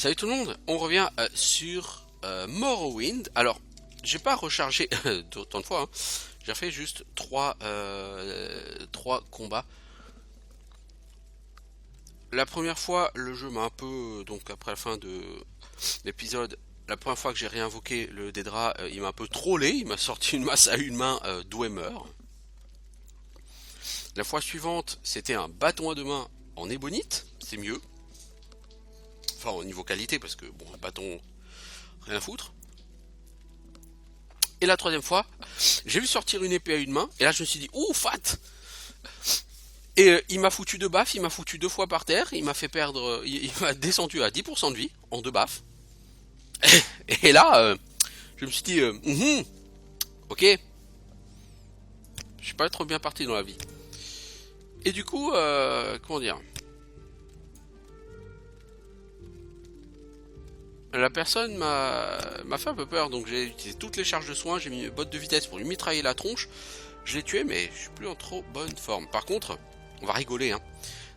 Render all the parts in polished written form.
Salut tout le monde, on revient sur Morrowind. Alors, j'ai pas rechargé autant de fois, hein. J'ai fait juste trois combats. La première fois, le jeu m'a un peu, donc après la fin de l'épisode, la première fois que j'ai réinvoqué le Daedra, il m'a un peu trollé, il m'a sorti une masse à une main Dwemer. La fois suivante, c'était un bâton à deux mains en ébonite, c'est mieux. Enfin, au niveau qualité, parce que bon, un bâton, rien à foutre. Et la troisième fois, j'ai vu sortir une épée à une main, et là je me suis dit, ouh, fat! Et il m'a foutu deux baffes, il m'a foutu deux fois par terre, il m'a fait perdre, il m'a descendu à 10% de vie, en deux baffes. Et là, je me suis dit, ok, je suis pas trop bien parti dans la vie. Et du coup, comment dire, la personne m'a fait un peu peur, donc j'ai utilisé toutes les charges de soins, j'ai mis une botte de vitesse pour lui mitrailler la tronche. Je l'ai tué, mais je suis plus en trop bonne forme. Par contre, on va rigoler, hein.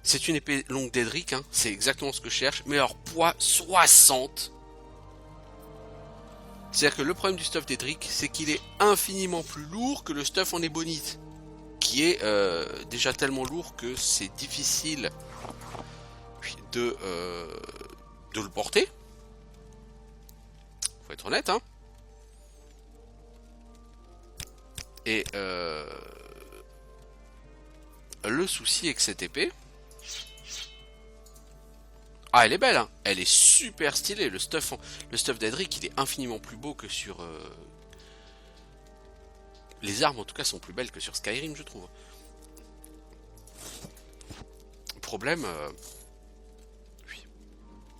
C'est une épée longue d'Edric, hein. C'est exactement ce que je cherche, mais alors poids 60. C'est-à-dire que le problème du stuff d'Edric, c'est qu'il est infiniment plus lourd que le stuff en ébonite, qui est déjà tellement lourd que c'est difficile de, euh, de le porter. Faut être honnête, hein. Et le souci avec cette épée... Ah, elle est belle, hein. Elle est super stylée. Le stuff d'Edric, il est infiniment plus beau que sur... Les armes, en tout cas, sont plus belles que sur Skyrim, je trouve. Problème... Oui.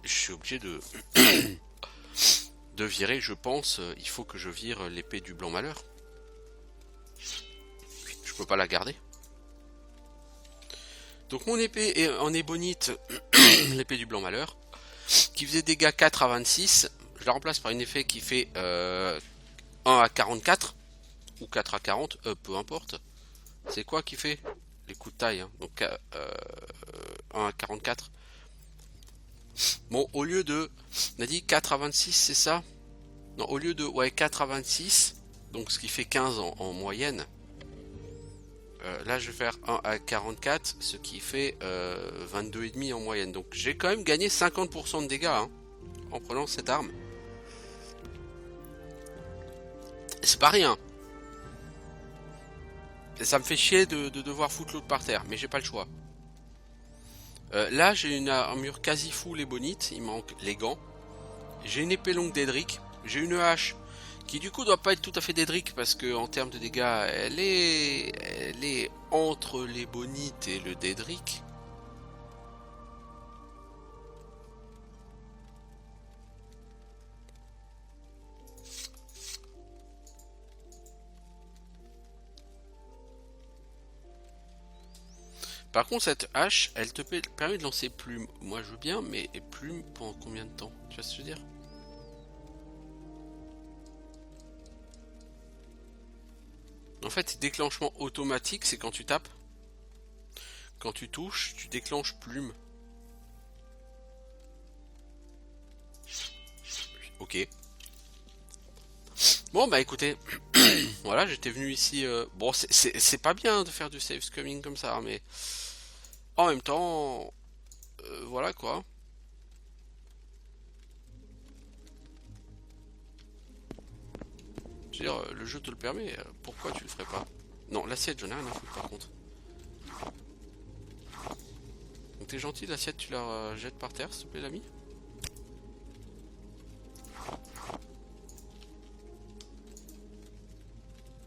Je suis obligé de... de virer, je pense. Il faut que je vire l'épée du Blanc Malheur. Je peux pas la garder. Donc mon épée est en ébonite, l'épée du Blanc Malheur, qui faisait dégâts 4 à 26. Je la remplace par une épée qui fait 1 à 44, ou 4 à 40, peu importe. C'est quoi qui fait les coups de taille, hein. Donc 1 à 44. Bon, au lieu de... On a dit 4 à 26, c'est ça? Non, au lieu de... Ouais, 4 à 26, donc ce qui fait 15 en moyenne. Là je vais faire 1 à 44, ce qui fait 22,5 en moyenne. Donc j'ai quand même gagné 50% de dégâts, hein, en prenant cette arme. C'est pas rien. Et ça me fait chier de devoir foutre l'autre par terre, mais j'ai pas le choix. Là j'ai une armure quasi full ébonite, il manque les gants. J'ai une épée longue d'Edric, j'ai une hache qui du coup doit pas être tout à fait d'Edric parce que en termes de dégâts elle est entre l'ébonite et le d'Edric. Par contre cette hache elle te permet de lancer plume. Moi je veux bien, mais plume pendant combien de temps? Tu vois ce que je veux dire? En fait, déclenchement automatique, c'est quand tu tapes. Quand tu touches, tu déclenches plume. Ok. Bon, bah écoutez, voilà, j'étais venu ici. Bon, c'est pas bien de faire du save scumming comme ça, mais en même temps, voilà quoi. Je veux dire, le jeu te le permet, pourquoi tu le ferais pas? Non, l'assiette, j'en ai rien à foutre par contre. Donc t'es gentil, l'assiette, tu la jettes par terre, s'il te plaît, l'ami.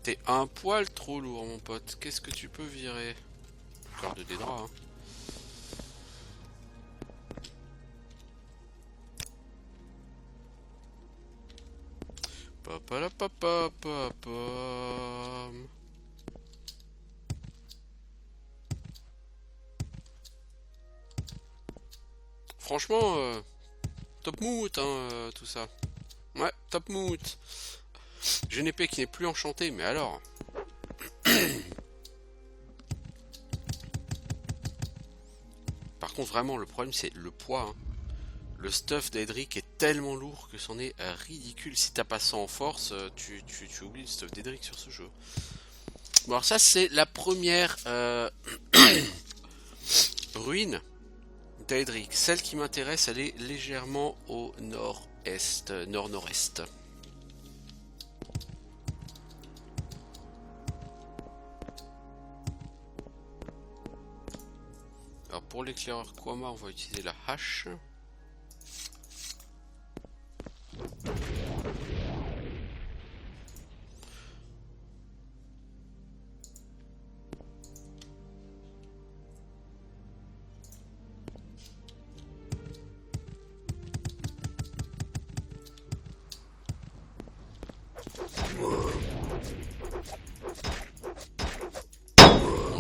T'es un poil trop lourd, mon pote. Qu'est-ce que tu peux virer? Encore de des draps, hein. Franchement, top mood, hein, tout ça. Ouais, top mood. J'ai une épée qui n'est plus enchantée, mais alors. Par contre, vraiment, le problème, c'est le poids, hein. Le stuff d'Edric est tellement lourd que c'en est ridicule. Si t'as pas ça en force, tu oublies le stuff d'Edric sur ce jeu. Bon, alors ça c'est la première ruine d'Edric. Celle qui m'intéresse, elle est légèrement au nord-est, nord-nord-est. Alors pour l'éclaireur Kwama, on va utiliser la hache.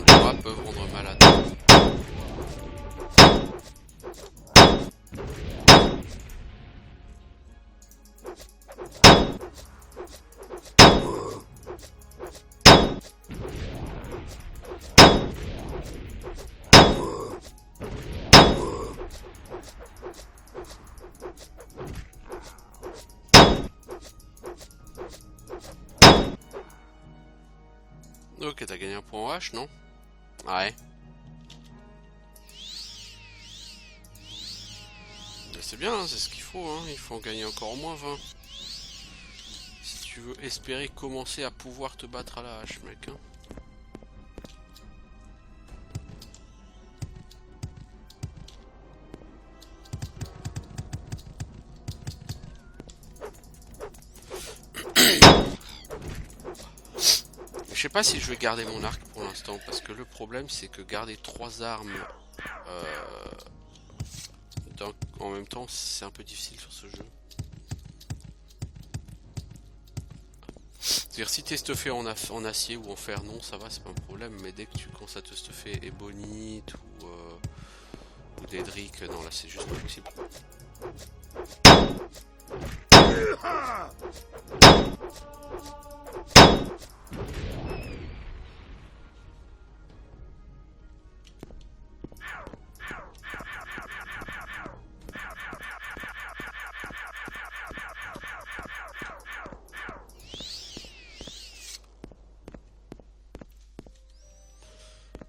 Les rats peuvent rendre malade. Ok, t'as gagné un point en H, non? Ouais. C'est bien, hein, c'est ce qu'il faut, hein. Il faut en gagner encore au moins 20. Si tu veux espérer commencer à pouvoir te battre à la hache, mec. Hein. Je sais pas si je vais garder mon arc pour l'instant, parce que le problème c'est que garder 3 armes en même temps c'est un peu difficile sur ce jeu. C'est-à-dire si t'es stuffé en acier ou en fer, non ça va, c'est pas un problème, mais dès que tu commences à te stuffer ébonite ou d'Edric, non là c'est juste pas possible.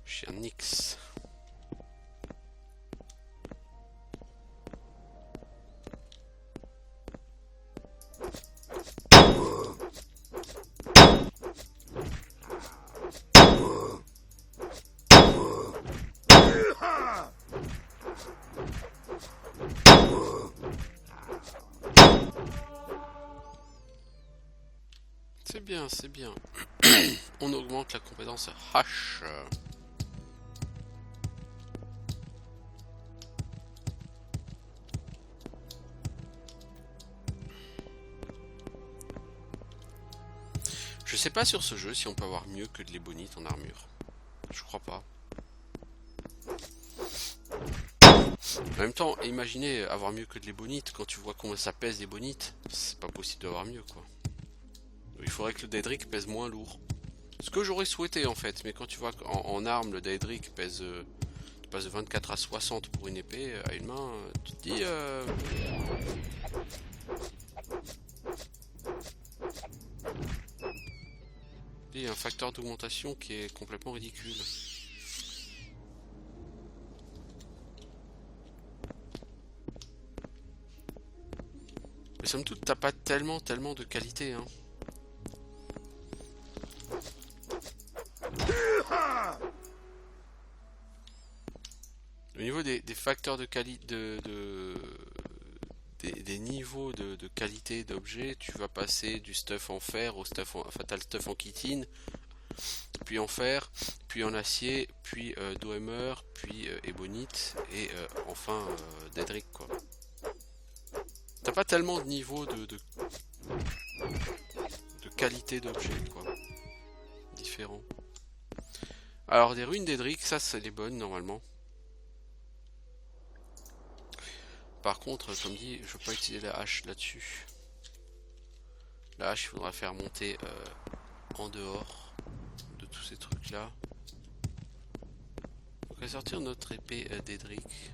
Chien Nix. C'est bien, c'est bien. On augmente la compétence H. Je sais pas sur ce jeu si on peut avoir mieux que de l'ébonite en armure. Je crois pas. En même temps, imaginez avoir mieux que de l'ébonite. Quand tu vois combien ça pèse l'ébonite, c'est pas possible d'avoir mieux quoi. Il faudrait que le Daedric pèse moins lourd. Ce que j'aurais souhaité en fait, mais quand tu vois qu'en arme le Daedric pèse, tu passes de 24 à 60 pour une épée à une main, tu te dis... Il y a un facteur d'augmentation qui est complètement ridicule. Mais somme toute, t'as pas tellement de qualité, hein. Au niveau des facteurs de qualité, des niveaux de qualité d'objets, tu vas passer du stuff en fer au stuff en, enfin t'as le stuff en chitine, puis en fer, puis en acier, puis Doemer, puis ébonite, et enfin Daedric quoi. T'as pas tellement de niveaux de qualité d'objets quoi. Différents. Alors des ruines d'Edric, ça c'est les bonnes normalement. Par contre, comme dit, je peux pas utiliser la hache là-dessus. La hache, il faudra faire monter en dehors de tous ces trucs-là. Donc, on va sortir notre épée d'Edric.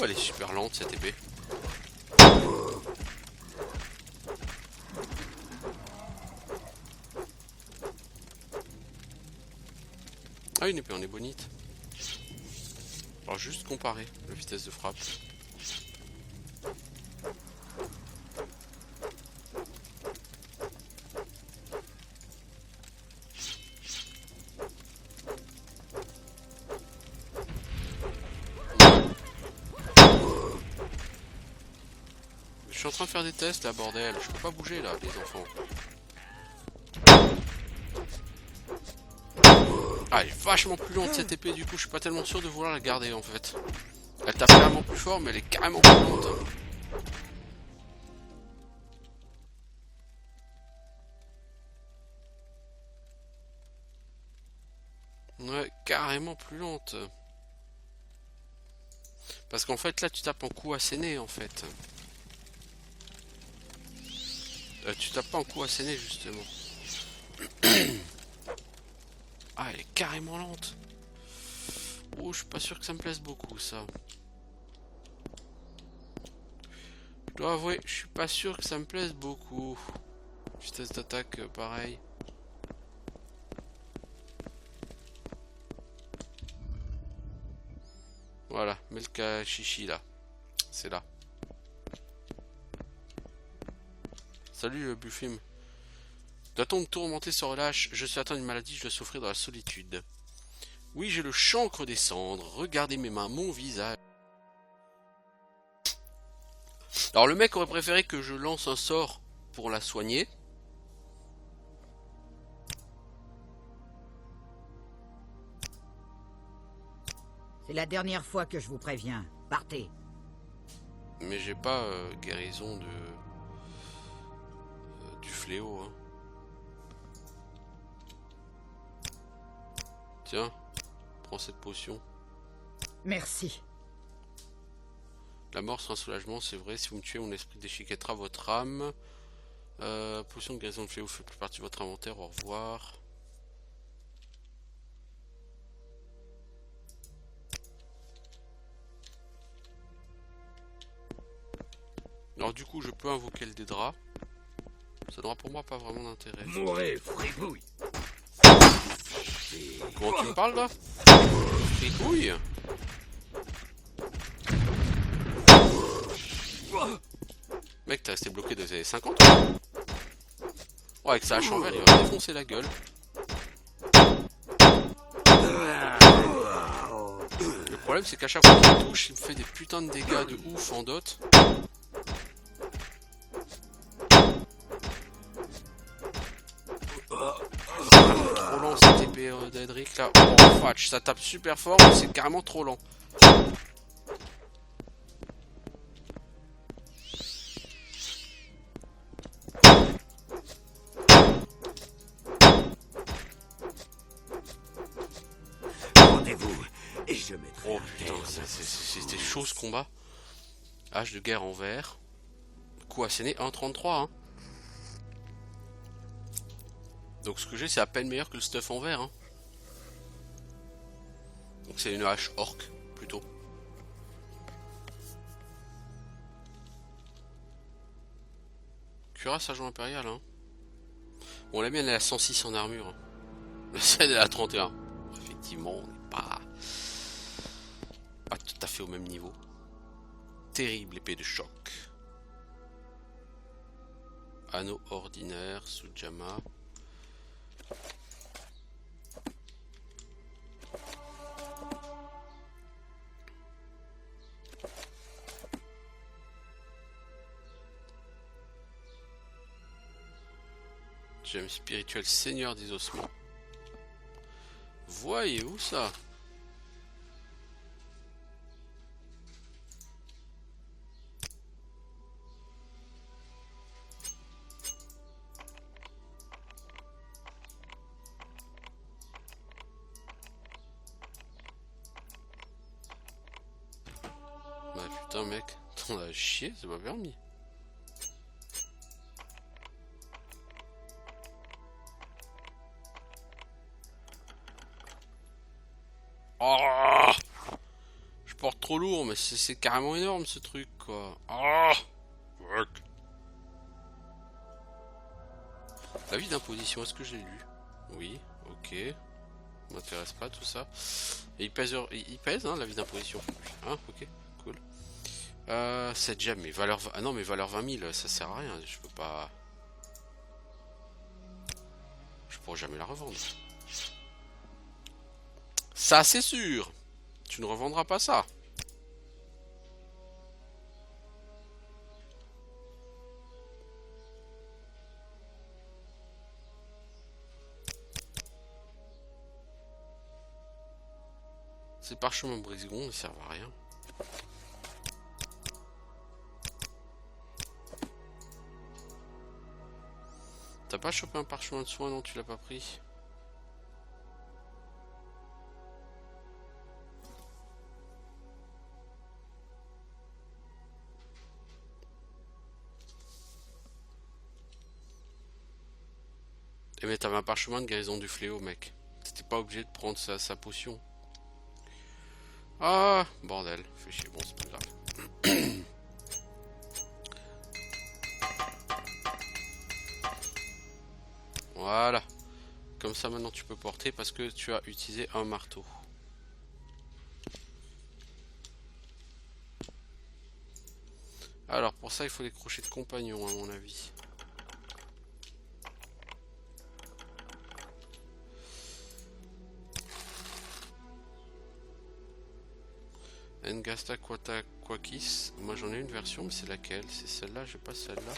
elle est super lente cette épée. Ah, une épée en ébonite. Alors juste comparer la vitesse de frappe. Je suis en train de faire des tests là, bordel. Je peux pas bouger là, les enfants. Ah, elle est vachement plus lente cette épée, du coup, je suis pas tellement sûr de vouloir la garder en fait. Elle tape carrément plus fort, mais elle est carrément plus lente. Ouais, carrément plus lente. Parce qu'en fait, là, tu tapes en coup asséné en fait. Tu tapes pas en coup asséné justement. Ah, elle est carrément lente. Oh, je suis pas sûr que ça me plaise beaucoup ça. Je dois avouer, je suis pas sûr que ça me plaise beaucoup. Vitesse d'attaque, pareil. Voilà, mets le cachichi là. C'est là. Salut Buffim. Doit-on me tourmenter sans relâche? Je suis atteint d'une maladie, je dois souffrir dans la solitude. Oui, j'ai le chancre des cendres. Regardez mes mains, mon visage. Alors le mec aurait préféré que je lance un sort pour la soigner. C'est la dernière fois que je vous préviens. Partez. Mais j'ai pas guérison du fléau. Hein. Tiens, prends cette potion. Merci. La mort sera un soulagement, c'est vrai. Si vous me tuez, mon esprit déchiquettera votre âme. Potion de guérison de fléau fait plus partie de votre inventaire. Au revoir. Alors du coup, je peux invoquer le Dédra. Ça n'aura pour moi pas vraiment d'intérêt. Mourez, fripouille. Comment tu me parles là? Fripouille? Mec, t'es resté bloqué des années 50. Ouais, avec sa hache en verre, il va défoncer la gueule. Le problème, c'est qu'à chaque fois qu'il me touche, il me fait des putains de dégâts de ouf en dot. Trop lent cette épée d'Edric là. Oh, fatch, ça tape super fort, mais c'est carrément trop lent. Rendez-vous et je mettrai. Oh putain, c'était chaud ce combat. Hache de guerre en verre. Coup asséné 1,33 hein. Donc ce que j'ai c'est à peine meilleur que le stuff en verre hein. Donc c'est une hache orc plutôt. Cuirasse agent impérial hein. Bon la mienne elle a 106 en armure hein. La scène elle a 31. Effectivement on n'est pas tout à fait au même niveau. Terrible épée de choc. Anneau ordinaire, Sujama. Gemme spirituel seigneur des ossements. Voyez-vous ça? Bah putain mec, t'en as chier, c'est pas permis. Oh, je porte trop trop lourd, mais c'est carrément énorme ce truc quoi. Ah, fuck. L'avis d'imposition, est-ce que j'ai lu? Oui, ok. M'intéresse pas tout ça. Et il pèse hein, l'avis d'imposition. Hein, ok, cool. C'est déjà mes valeurs. Ah non, mes valeurs 20 000, ça sert à rien. Je peux pas. Je pourrais jamais la revendre. Ça, c'est sûr. Tu ne revendras pas ça. Ces parchemins brisgons ne servent à rien. T'as pas chopé un parchemin de soin, non, tu l'as pas pris. Eh mais t'avais un parchemin de guérison du fléau, mec. T'étais pas obligé de prendre sa potion. Ah, bordel. Fais chier, bon, c'est pas grave. Voilà. Comme ça, maintenant, tu peux porter parce que tu as utilisé un marteau. Alors, pour ça, il faut des crochets de compagnon, à mon avis. Engasta Quakis. Moi, j'en ai une version, mais c'est laquelle? C'est celle-là, j'ai pas celle-là.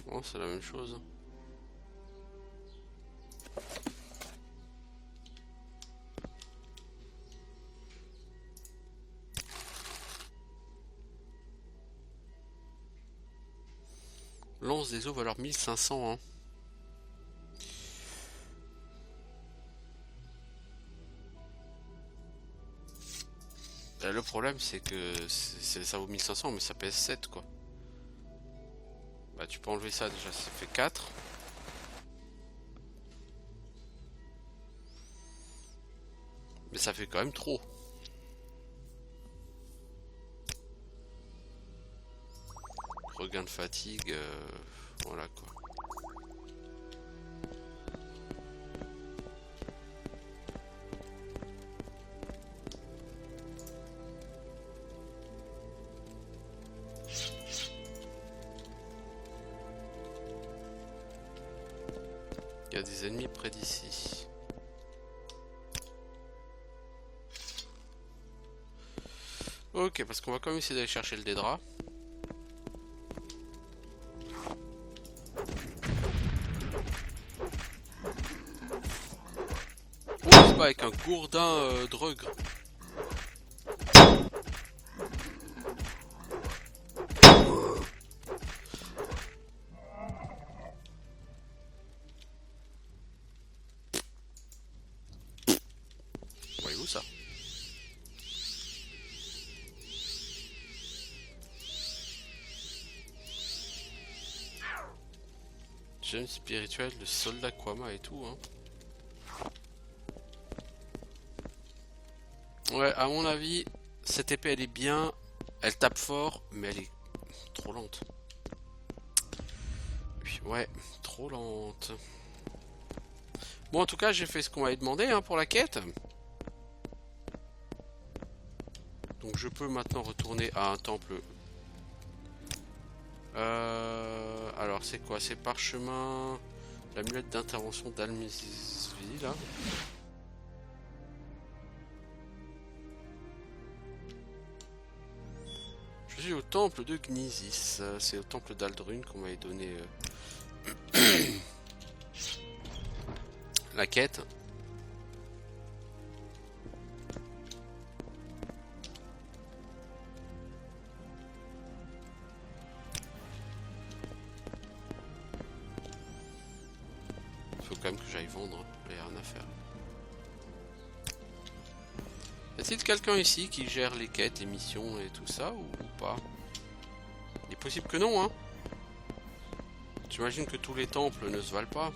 Oh, c'est la même chose. Lance des eaux valeur 1500 hein. Le problème c'est que ça vaut 1500 mais ça pèse 7 quoi. Bah tu peux enlever ça déjà, ça fait 4. Mais ça fait quand même trop. Regain de fatigue, voilà quoi. Il y a des ennemis près d'ici. Ok, parce qu'on va quand même essayer d'aller chercher le Dédra. Avec un gourdin drugre. Voyez-vous ça? Gemme spirituel de soldat Kwama et tout hein. Ouais, à mon avis, cette épée elle est bien, elle tape fort, mais elle est trop lente. Ouais, trop lente. Bon, en tout cas, j'ai fait ce qu'on m'avait demandé hein, pour la quête. Donc, je peux maintenant retourner à un temple. Alors, c'est quoi? C'est parchemin, l'amulette d'intervention d'Almizvi, là. Je suis au temple de Gnisis. C'est au temple d'Aldrune qu'on m'avait donné la quête. Faut quand même que j'aille vendre. Il n'y a rien à faire. Y a-t-il quelqu'un ici qui gère les quêtes, les missions et tout ça ou pas? Les possible que non, hein. J'imagine que tous les temples ne se valent pas.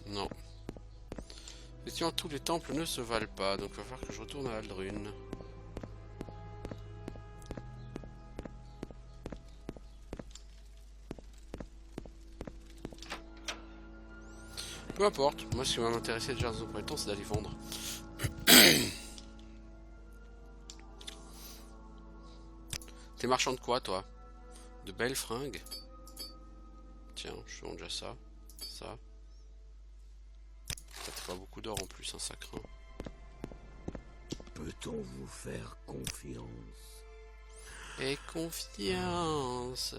Non. Effectivement, tous les temples ne se valent pas, donc il va falloir que je retourne à Aldrune. Peu importe, moi ce qui va m'intéresser déjà dans un premier temps, c'est d'aller vendre. T'es marchand de quoi, toi? De belles fringues? Tiens, je vends déjà ça. Ça. T'as pas beaucoup d'or en plus, hein, ça craint. Peut-on vous faire confiance? Et confiance.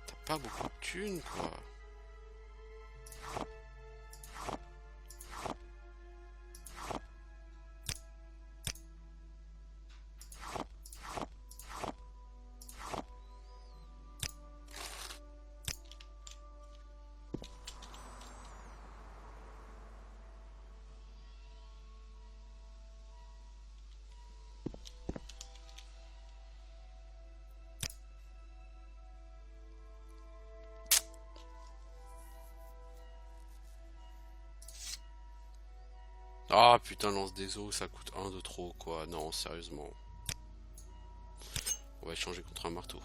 T'as pas beaucoup de thunes, quoi. Ah putain, lance des eaux, ça coûte 1 de trop, quoi. Non, sérieusement. On va échanger contre un marteau.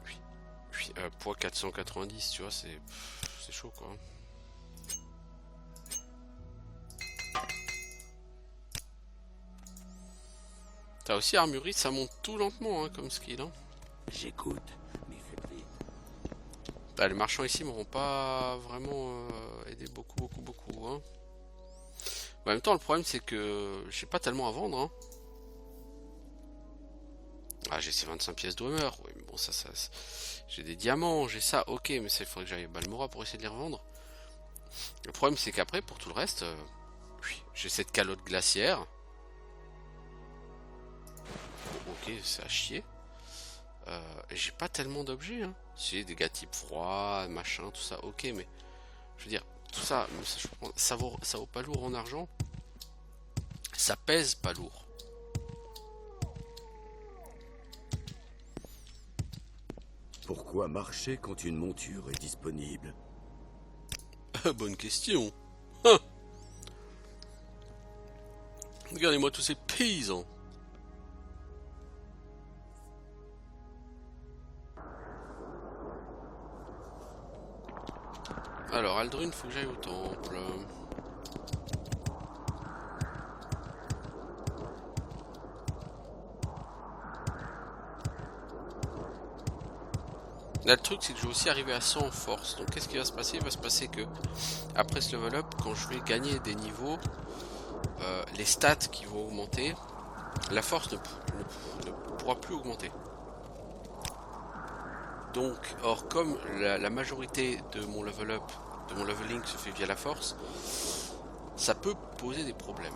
Oui, poids 490, tu vois, c'est chaud, quoi. T'as aussi armurerie, ça monte tout lentement, hein, comme skill, hein. J'écoute, mais faites vite. Bah, les marchands ici m'auront pas vraiment aidé beaucoup, hein. En même temps, le problème, c'est que j'ai pas tellement à vendre, hein. Ah, j'ai ces 25 pièces d'honneur. Oui, mais bon, ça j'ai des diamants, j'ai ça, ok, mais ça, il faudrait que j'aille à Balmora pour essayer de les revendre. Le problème, c'est qu'après, pour tout le reste, oui, j'ai cette calotte glaciaire. Bon, ok, c'est à chier. Et j'ai pas tellement d'objets, hein. J'ai des gars type froid, machin, tout ça, ok, mais je veux dire, tout ça, ça vaut pas lourd en argent. Ça pèse pas lourd. Pourquoi marcher quand une monture est disponible? Bonne question. Hein. Regardez-moi tous ces paysans. Alors, Aldrune, faut que j'aille au temple. Là, le truc, c'est que je vais aussi arriver à 100 en force. Donc, qu'est-ce qui va se passer? Il va se passer que, après ce level up, quand je vais gagner des niveaux, les stats qui vont augmenter, la force ne pourra plus augmenter. Donc, or, comme la majorité de mon level up, de mon leveling se fait via la force, ça peut poser des problèmes.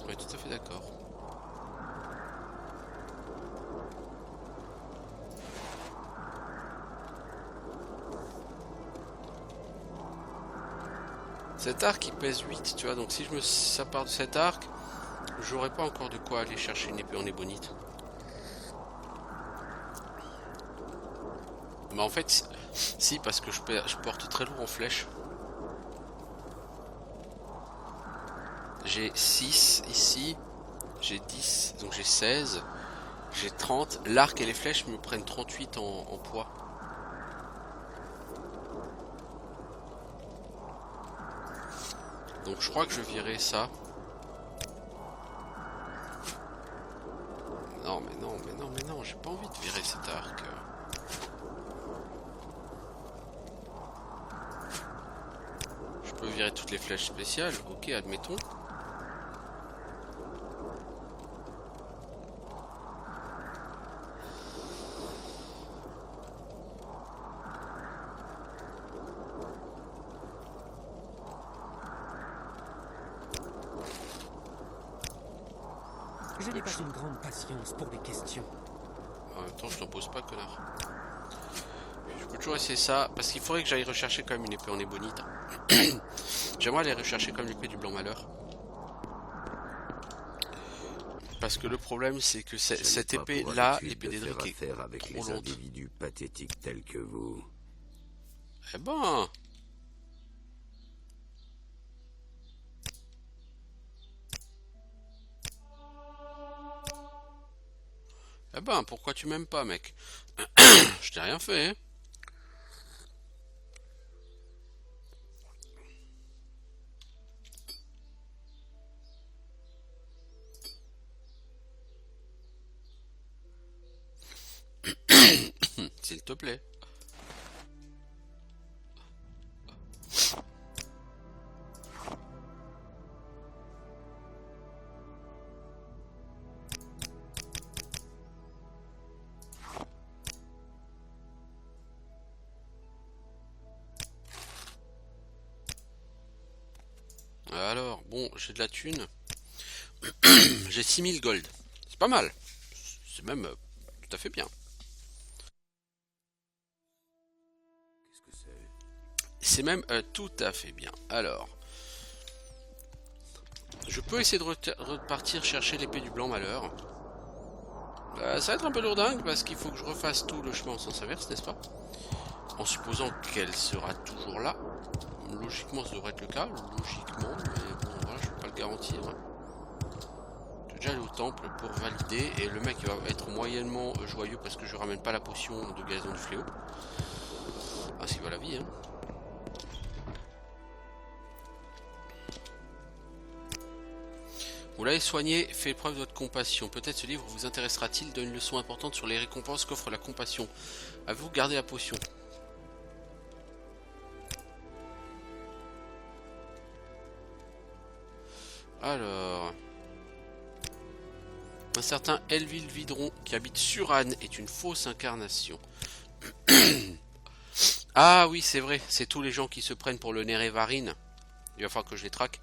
Oui, tout à fait d'accord. Cet arc il pèse 8, tu vois, donc si je me sépare de cet arc, j'aurai pas encore de quoi aller chercher une épée en ébonite. Mais en fait, si, parce que je porte très lourd en flèche. J'ai 6 ici, j'ai 10, donc j'ai 16, j'ai 30. L'arc et les flèches me prennent 38 en poids. Donc je crois que je virerai ça. Non mais non, mais non, mais non, j'ai pas envie de virer cet arc. peux virer toutes les flèches spéciales. Ok, admettons. Je n'ai pas une grande patience pour les questions. En même temps, je t'en pose pas, connard. Je peux toujours essayer ça, parce qu'il faudrait que j'aille rechercher quand même une épée en ébonite. J'aimerais aller rechercher comme l'épée du blanc malheur. Parce que le problème, c'est que cette épée-là, l'épée d'Edric, est avec trop les lente. individus pathétiques tels que vous. Eh ben... Eh ben, pourquoi tu m'aimes pas, mec? Je t'ai rien fait, hein. S'il te plaît. Alors, bon, j'ai de la thune. J'ai 6000 gold. C'est pas mal. C'est même tout à fait bien. Qu'est-ce que c'est? C'est même tout à fait bien. Alors, je peux essayer de repartir chercher l'épée du blanc malheur. Ça va être un peu lourdingue parce qu'il faut que je refasse tout le chemin en sens inverse, n'est-ce pas? En supposant qu'elle sera toujours là. Logiquement, ça devrait être le cas. Logiquement, mais bon, voilà, je peux pas le garantir. Je vais déjà aller au temple pour valider. Et le mec, il va être moyennement joyeux parce que je ramène pas la potion de gazon du fléau. Ah, c'est voilà la vie, hein. Vous l'avez soigné, fait preuve de votre compassion. Peut-être ce livre vous intéressera-t-il, donne une leçon importante sur les récompenses qu'offre la compassion. Avez-vous gardé la potion? Alors... Un certain Elville Vidron qui habite sur Anne est une fausse incarnation. Ah oui, c'est vrai, c'est tous les gens qui se prennent pour le Nérévarine. Il va falloir que je les traque.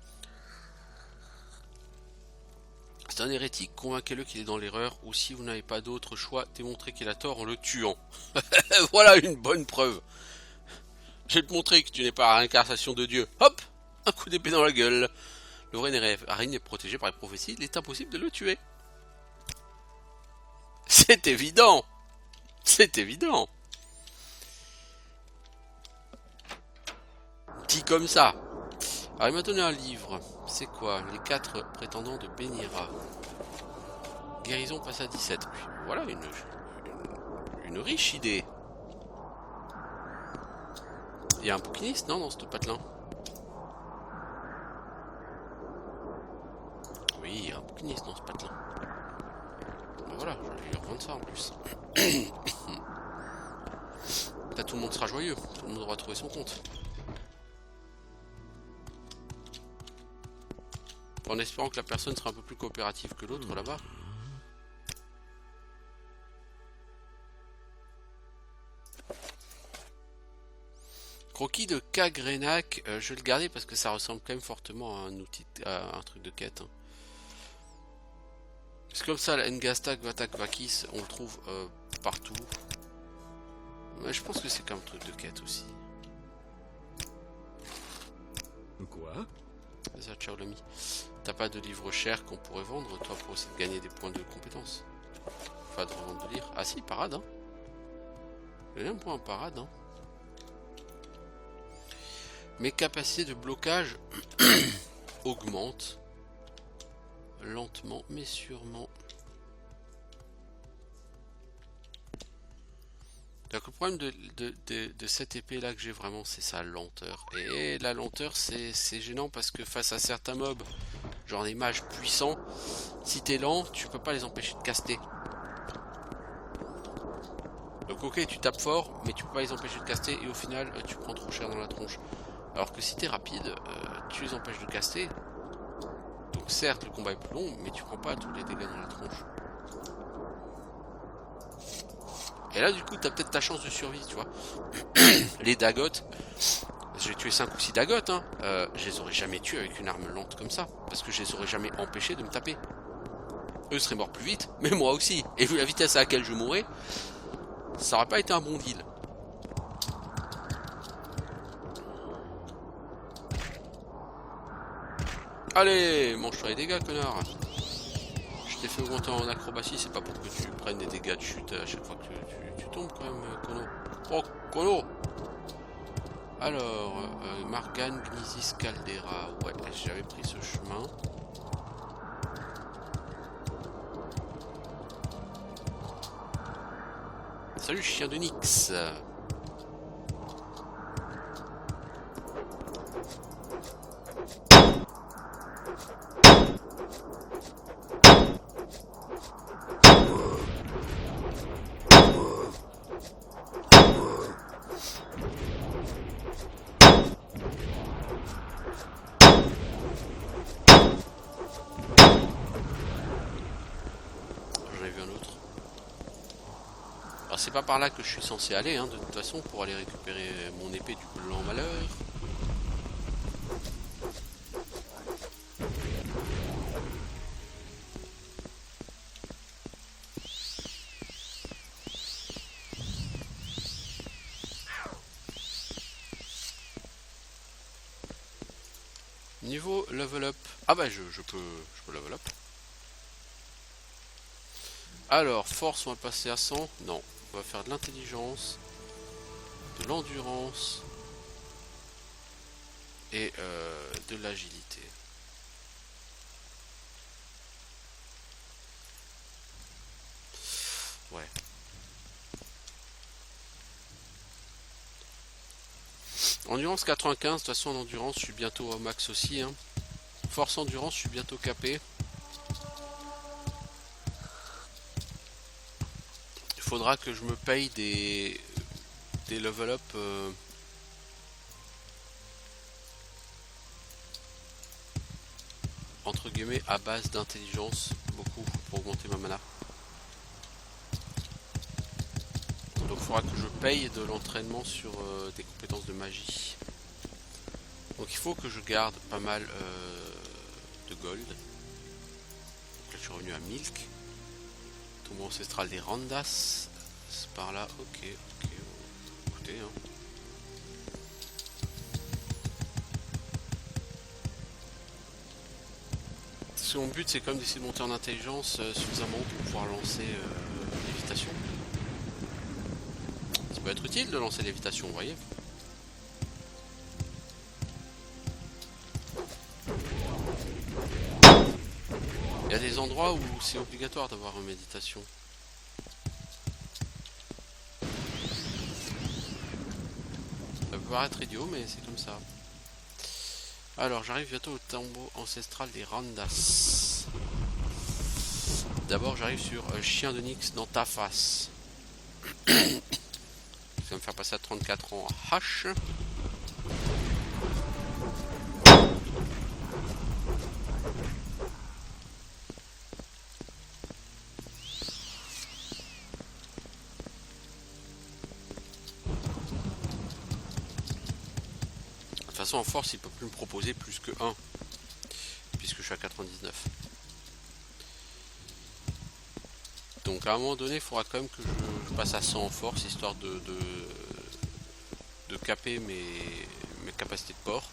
C'est un hérétique, convainquez-le qu'il est dans l'erreur, ou si vous n'avez pas d'autre choix, démontrez qu'il a tort en le tuant. Voilà une bonne preuve. Je vais te montrer que tu n'es pas la réincarnation de Dieu. Hop, un coup d'épée dans la gueule. Le vrai Nérévarine est protégé par les prophéties, il est impossible de le tuer. C'est évident. C'est évident. Dit comme ça. Alors il m'a donné un livre. C'est quoi? Les 4 prétendants de Benira. Guérison passe à 17. Voilà une riche idée. Il y a un bouquiniste, non, dans ce patelin? Oui, il y a un bouquiniste dans ce patelin. Ben voilà, je vais lui revendre ça en plus. Peut-être tout le monde sera joyeux. Tout le monde aura trouvé son compte. En espérant que la personne sera un peu plus coopérative que l'autre là-bas. Croquis de Kagrenac, je vais le garder parce que ça ressemble quand même fortement à un outil, à un truc de quête. C'est comme ça, la Ngastak Vatak Vakis, on le trouve partout. Mais je pense que c'est comme un truc de quête aussi. Quoi? C'est ça, ciao l'ami. T'as pas de livre cher qu'on pourrait vendre, toi, pour essayer de gagner des points de compétence? Pas de revente de lire. Ah si, parade, hein. Il y a un point en parade, hein. Mes capacités de blocage augmentent. Lentement, mais sûrement. Donc le problème de cette épée là que j'ai vraiment, c'est sa lenteur. Et la lenteur, c'est gênant parce que face à certains mobs, genre des mages puissants, si t'es lent, tu peux pas les empêcher de caster. Donc ok, tu tapes fort, mais tu peux pas les empêcher de caster et au final, tu prends trop cher dans la tronche. Alors que si t'es rapide, tu les empêches de caster. Donc certes le combat est plus long, mais tu prends pas tous les dégâts dans la tronche. Et là du coup t'as peut-être ta chance de survie, tu vois. Les dagottes, j'ai tué 5 ou 6 dagottes, hein. Je les aurais jamais tués avec une arme lente comme ça. Parce que je les aurais jamais empêchés de me taper. Eux seraient morts plus vite, mais moi aussi. Et vu la vitesse à laquelle je mourrais, ça aurait pas été un bon deal. Allez, mange-toi les dégâts, connard. Je t'ai fait augmenter en acrobatie, c'est pas pour que tu prennes des dégâts de chute à chaque fois que tu tombes quand même, Kono. Oh, Kono. Alors, Margan Gnisis Caldera. Ouais, j'avais pris ce chemin. Salut, chien de Nyx. J'en ai vu un autre. Alors c'est pas par là que je suis censé aller, hein, de toute façon, pour aller récupérer mon épée du blanc malheur. Niveau level up. Ah bah je peux level up. Alors, force, on va passer à 100. Non, on va faire de l'intelligence, de l'endurance et de l'agilité. Ouais. Endurance 95, de toute façon en endurance je suis bientôt au max aussi, hein. Force endurance je suis bientôt capé. Il faudra que je me paye des level up entre guillemets à base d'intelligence, beaucoup pour augmenter ma mana. Donc il faudra que je paye de l'entraînement sur des compétences de magie. Donc il faut que je garde pas mal de gold. Donc là je suis revenu à Milk. Tombeau ancestral des Randas. C'est par là, ok. Écoutez, hein. Mon but c'est quand même d'essayer de monter en intelligence suffisamment pour pouvoir lancer lévitation. Ça peut être utile de lancer lévitation, vous voyez. Il y a des endroits où c'est obligatoire d'avoir une méditation. Ça peut paraître idiot, mais c'est comme ça. Alors, j'arrive bientôt au tombeau ancestral des Randas. D'abord, j'arrive sur Chien de Nyx dans ta face. Ça va me faire passer à 34 ans H. De toute façon en force il peut plus me proposer plus que 1 puisque je suis à 99. Donc à un moment donné il faudra quand même que je passe à 100 en force histoire de caper mes capacités de port.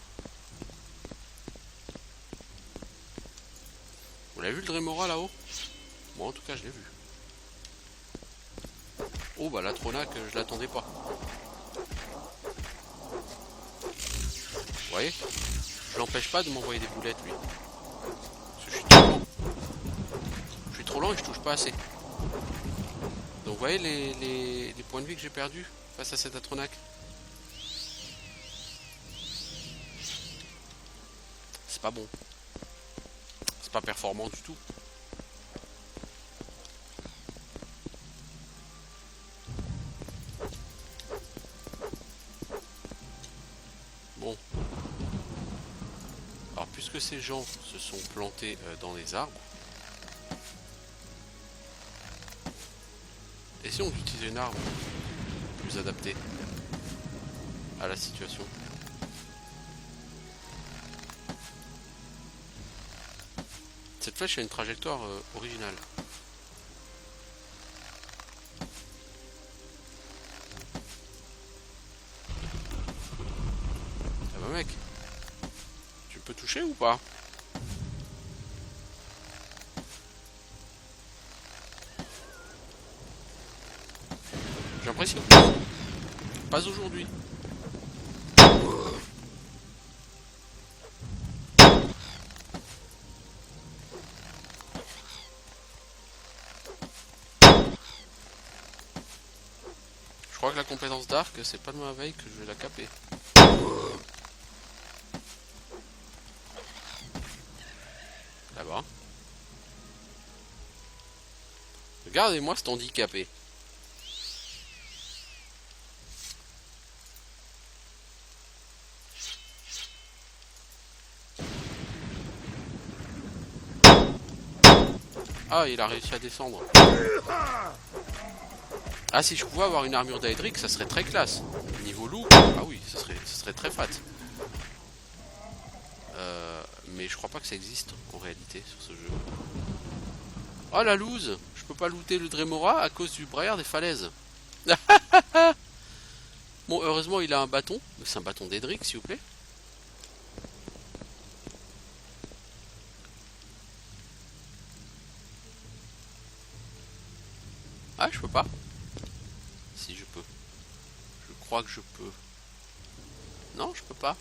Vous l'avez vu le Dremora là-haut? Moi en tout cas je l'ai vu. Oh bah la Tronac je l'attendais pas. Vous voyez, je l'empêche pas de m'envoyer des boulettes lui. Parce que je suis trop lent. Je suis trop lent et je touche pas assez. Donc vous voyez les points de vie que j'ai perdus face à cette Atronac. C'est pas bon. C'est pas performant du tout. Bon. gens se sont plantés dans les arbres. Essayons d'utiliser une arme plus adaptée à la situation. Cette flèche a une trajectoire originale. Ah bah mec, tu peux toucher ou pas? J'ai l'impression. Pas aujourd'hui. Je crois que la compétence d'arc, c'est pas de ma veille que je vais la caper. Là-bas. Regardez-moi cet handicapé. Ah, il a réussi à descendre. Ah, si je pouvais avoir une armure d'Aedric, ça serait très classe. Niveau loup, ah oui, ça serait très fat. Mais je crois pas que ça existe en réalité sur ce jeu. Oh la loose, je peux pas looter le Dremora à cause du braillard des falaises. Bon, heureusement il a un bâton, mais c'est un bâton d'Aedric s'il vous plaît. Ah, je peux pas. Si, je peux. Je crois que je peux. Non, je peux pas.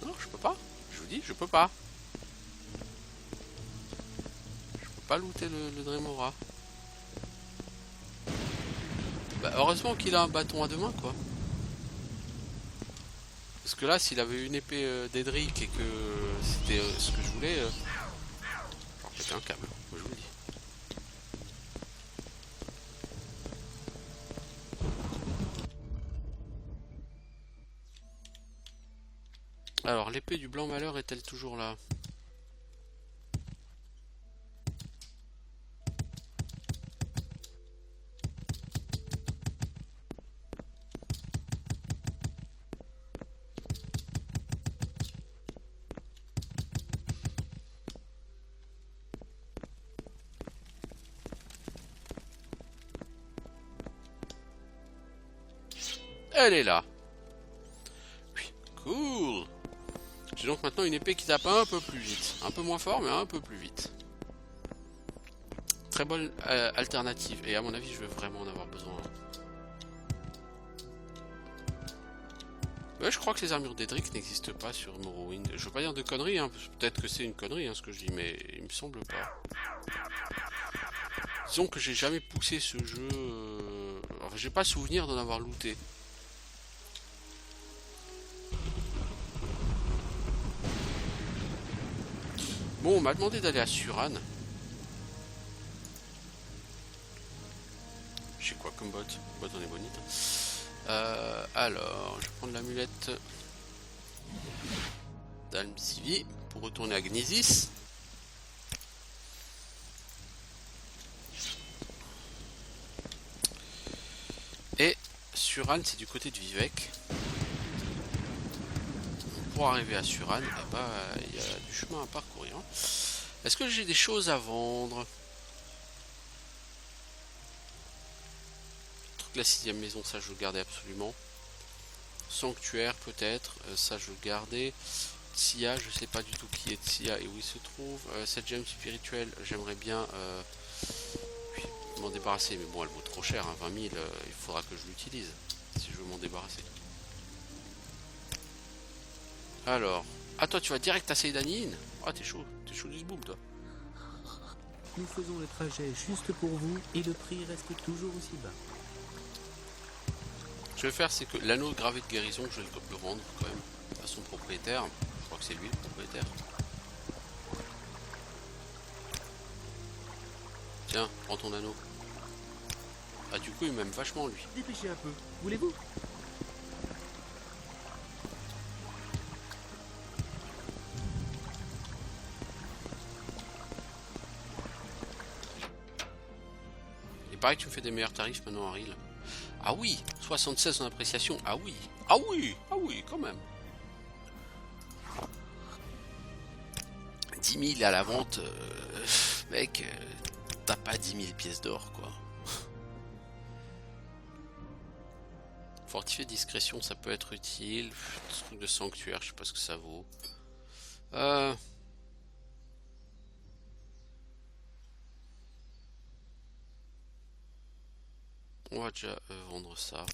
Non, je peux pas. Je vous dis, je peux pas. Je peux pas looter le Dremora. Bah, heureusement qu'il a un bâton à deux mains, quoi. Parce que là, s'il avait une épée d'Aedric et que c'était ce que je voulais, j'aurais pété un câble, moi je vous le dis. Alors, l'épée du blanc malheur est-elle toujours là? Elle est là. Oui, cool. J'ai donc maintenant une épée qui tape un peu plus vite. Un peu moins fort, mais un peu plus vite. Très bonne alternative. Et à mon avis, je vais vraiment en avoir besoin. Ouais, je crois que les armures d'Aedric n'existent pas sur Morrowind. Je veux pas dire de conneries, hein. Peut-être que c'est une connerie ce que je dis, mais il me semble pas. Disons que j'ai jamais poussé ce jeu. Enfin, j'ai pas souvenir d'en avoir looté. Bon, on m'a demandé d'aller à Suran. J'ai quoi comme bot? Bot, on est bonite. Alors, je vais prendre l'amulette d'Almsivi pour retourner à Gnisis. Et Suran, c'est du côté de Vivec. Pour arriver à Suran, il y a du chemin à parcourir. Est-ce que j'ai des choses à vendre? La 6ème maison, ça je le gardais absolument. Sanctuaire peut-être, ça je le gardais. Tia, je sais pas du tout qui est Tia et où il se trouve. Cette gemme spirituelle, j'aimerais bien m'en débarrasser, mais bon, elle vaut trop cher, hein, 20 000, il faudra que je l'utilise si je veux m'en débarrasser. Alors, ah toi tu vas direct à Seydanine. Ah t'es chaud du boum toi. Nous faisons le trajet juste pour vous et le prix reste toujours aussi bas. Ce que je vais faire, c'est que l'anneau gravé de guérison, je vais le rendre quand même à son propriétaire. Je crois que c'est lui le propriétaire. Tiens, prends ton anneau. Ah, du coup, il m'aime vachement, lui. Dépêchez un peu. Voulez-vous? Il paraît que tu me fais des meilleurs tarifs maintenant, Harry. Ah oui, 76 en appréciation. Ah oui. Ah oui. Ah oui, quand même. 10 000 à la vente. Mec, t'as pas 10 000 pièces d'or, quoi. Fortifier discrétion, ça peut être utile. Truc de sanctuaire, je sais pas ce que ça vaut. On va déjà vendre ça.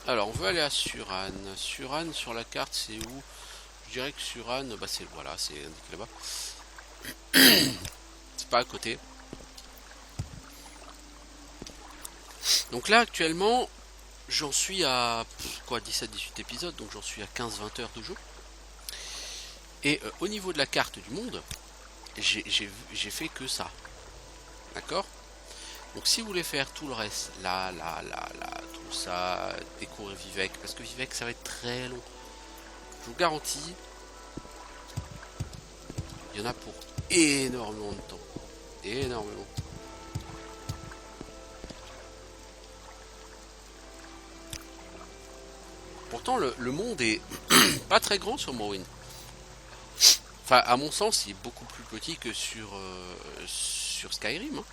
Alors, on veut aller à Suran. Suran, sur la carte, c'est où? Je dirais que Suran, bah c'est voilà, c'est indiqué là-bas. C'est pas à côté. Donc là, actuellement, j'en suis à quoi, 17-18 épisodes, donc j'en suis à 15-20 heures de jeu. Et au niveau de la carte du monde, j'ai fait que ça. D'accord? Donc si vous voulez faire tout le reste, là, tout ça, découvrir Vivec, parce que Vivec ça va être très long. Je vous garantis, il y en a pour énormément de temps. Énormément. Pourtant le monde est pas très grand sur Morrowind. Enfin, à mon sens, il est beaucoup plus petit que sur Skyrim. Hein.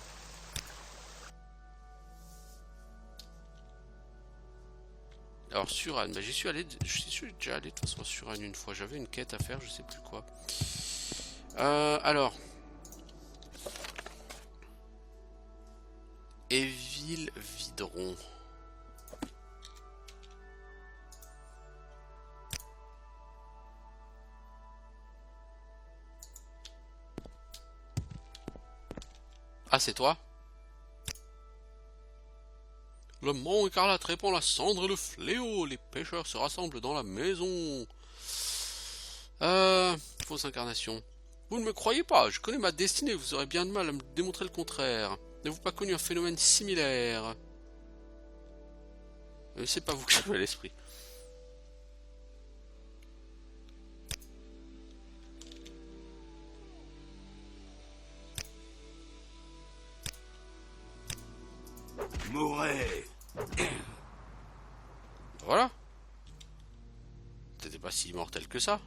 Alors Suran, bah, j'y suis allé, je suis déjà allé de toute façon à Suran une fois. J'avais une quête à faire, je sais plus quoi. Alors, Evil Vidron. Ah, c'est toi? Le mont écarlate répand la cendre et le fléau. Les pêcheurs se rassemblent dans la maison. Fausse incarnation. Vous ne me croyez pas, je connais ma destinée, vous aurez bien de mal à me démontrer le contraire. N'avez-vous pas connu un phénomène similaire? C'est pas vous que j'avais à l'esprit. Mourez! Voilà. T'étais pas si immortel que ça.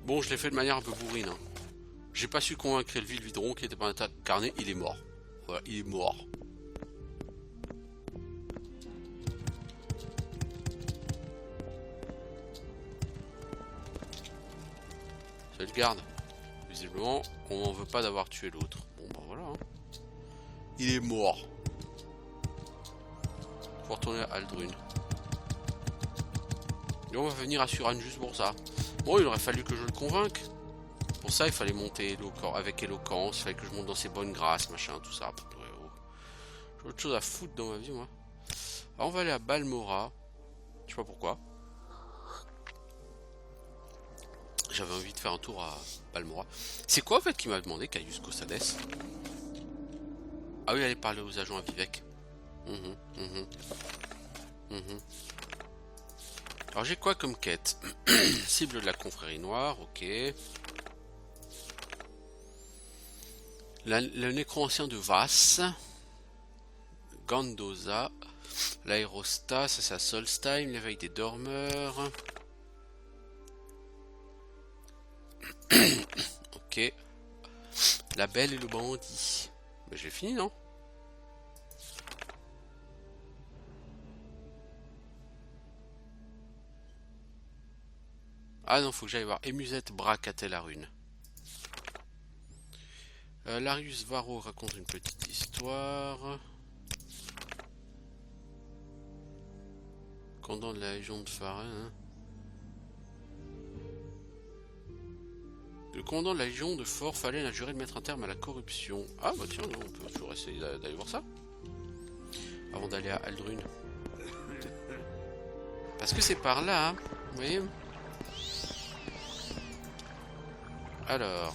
Bon, je l'ai fait de manière un peu bourrine. Hein. J'ai pas su convaincre le Vidron qui était pas incarné, il est mort. Voilà, il est mort. C'est le garde. Visiblement, on n'en veut pas d'avoir tué l'autre. Bon bah voilà. Hein. Il est mort. Faut retourner à Aldrun. Et on va venir à Suran juste pour ça. Bon, il aurait fallu que je le convainque. Pour ça, il fallait monter avec éloquence, il fallait que je monte dans ses bonnes grâces, machin, tout ça. J'ai autre chose à foutre dans ma vie, moi. Alors, on va aller à Balmora. Je sais pas pourquoi. J'avais envie de faire un tour à Balmora. C'est quoi, en fait, qui m'a demandé Caius Cosades? Ah oui, aller parler aux agents à Vivec. Alors j'ai quoi comme quête? Cible de la confrérie noire, ok. Le nécro-ancien de Vass. Gandoza. L'aérostat, ça c'est à Solstheim. L'éveil des dormeurs. Ok. La belle et le bandit. Mais j'ai fini, non? Ah non, faut que j'aille voir. Emusette braque à Telarune. Larius Varro raconte une petite histoire. Commandant de la Légion de Farin. Hein. Le commandant de la Légion de Fort Fallen a juré de mettre un terme à la corruption. Ah bah tiens, on peut toujours essayer d'aller voir ça. Avant d'aller à Aldrun. Parce que c'est par là, hein, vous voyez. Alors.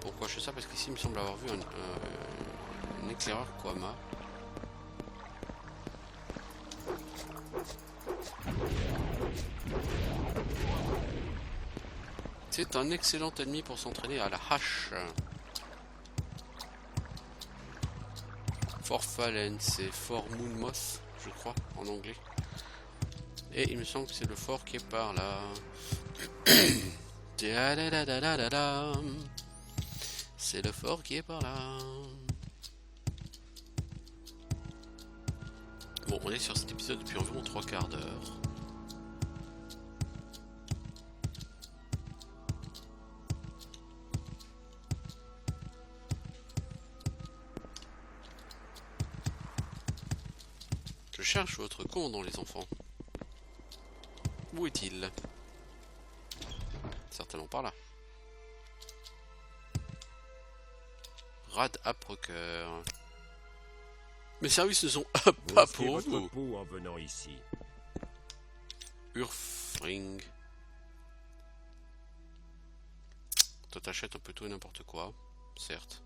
Pourquoi je fais ça? Parce qu'ici il me semble avoir vu un éclaireur Quama. C'est un excellent ennemi pour s'entraîner à la hache. Fort Fallen, c'est Fort Moonmoth, je crois, en anglais. Et il me semble que c'est le fort qui est par là. C'est le fort qui est par là. Bon, on est sur cet épisode depuis environ 3/4 d'heure. Je cherche votre commandant, les enfants. Où est-il? Certainement par là. Rad Aproker. Mes services ne sont pas pour vous. Peau en venant ici. Urfring. Toi t'achètes un peu tout et n'importe quoi, certes.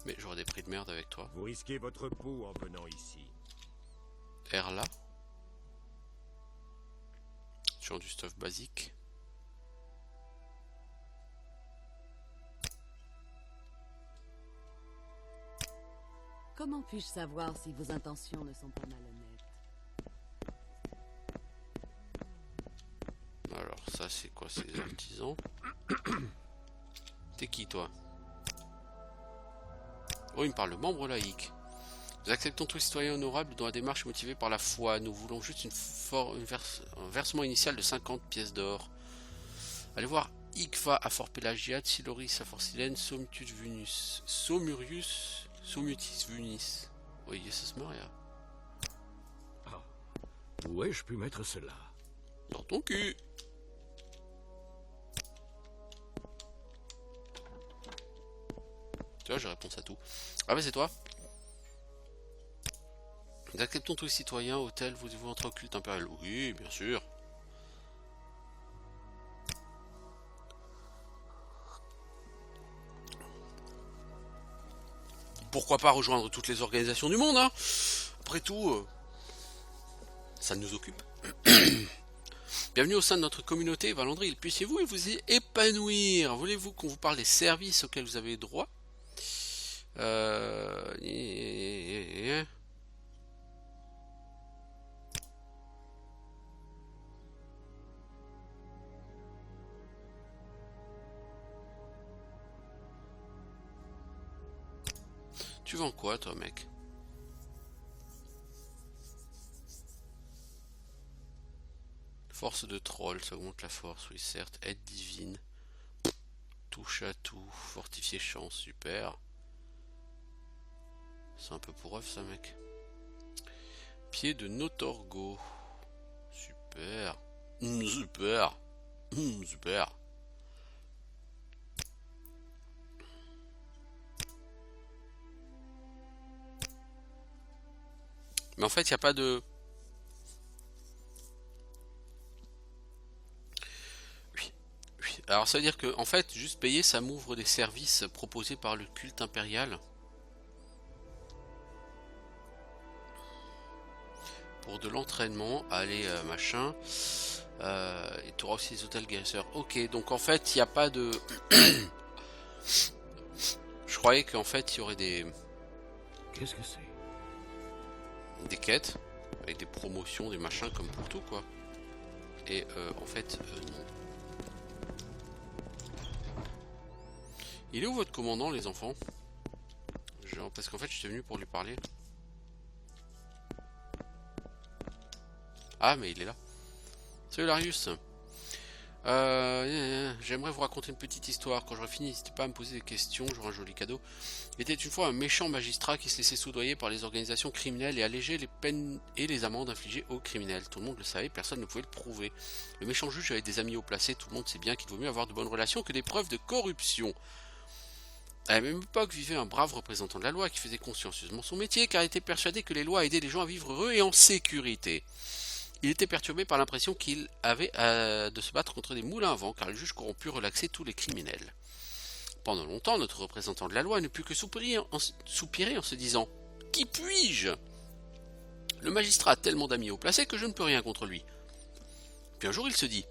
Mais j'aurai des prix de merde avec toi. Vous risquez votre peau en venant ici. Erla. Sur du stuff basique. Comment puis-je savoir si vos intentions ne sont pas malhonnêtes? Alors ça c'est quoi? C'est les artisans. T'es qui toi? Oh, il me parle de membre laïque. Nous acceptons tous les citoyens honorables dont la démarche est motivée par la foi. Nous voulons juste un versement initial de 50 pièces d'or. Allez voir Ikva à Fort Pélagiade, Siloris à Fort Silène, Somutus Vunis. Oui, Jesus Maria. Où ai-je pu mettre cela? Dans ton cul. Tu vois, j'ai réponse à tout. Ah, mais c'est toi. Nous acceptons tous les citoyens, hôtel, vous entre au culte impérial? Oui, bien sûr. Pourquoi pas rejoindre toutes les organisations du monde, hein? Après tout, ça nous occupe. Bienvenue au sein de notre communauté, Valandril. Puissiez-vous vous y épanouir? Voulez-vous qu'on vous parle des services auxquels vous avez droit? Tu vends quoi, toi, mec? Force de troll, ça augmente la force, oui, certes. Aide divine. Touche à tout. Fortifier chance, super. C'est un peu pour œuf, ça, mec. Pied de Notorgo. Super. Super. Super. Mais en fait, il n'y a pas de... Oui. Alors, ça veut dire que, en fait, juste payer, ça m'ouvre des services proposés par le culte impérial. Pour de l'entraînement, allez, machin. Et tu auras aussi les hôtels guérisseurs. Ok, donc en fait, il n'y a pas de... Je croyais qu'en fait, il y aurait des... Qu'est-ce que c'est? Des quêtes, avec des promotions, des machins, comme pour tout, quoi. Et en fait, non. Il est où votre commandant, les enfants? Genre, parce qu'en fait, j'étais venu pour lui parler. Ah, mais il est là. Salut Larius. J'aimerais vous raconter une petite histoire. Quand j'aurai fini, n'hésitez pas à me poser des questions, j'aurai un joli cadeau. Il était une fois un méchant magistrat qui se laissait soudoyer par les organisations criminelles et alléger les peines et les amendes infligées aux criminels. Tout le monde le savait, personne ne pouvait le prouver. Le méchant juge avait des amis haut placés, tout le monde sait bien qu'il vaut mieux avoir de bonnes relations que des preuves de corruption. À la même époque vivait un brave représentant de la loi qui faisait consciencieusement son métier car il était persuadé que les lois aidaient les gens à vivre heureux et en sécurité. Il était perturbé par l'impression qu'il avait de se battre contre des moulins à vent car le juge corrompu relaxait tous les criminels. Pendant longtemps, notre représentant de la loi ne put que soupirer en se disant « Qui puis-je » Le magistrat a tellement d'amis haut placés que je ne peux rien contre lui. Puis un jour il se dit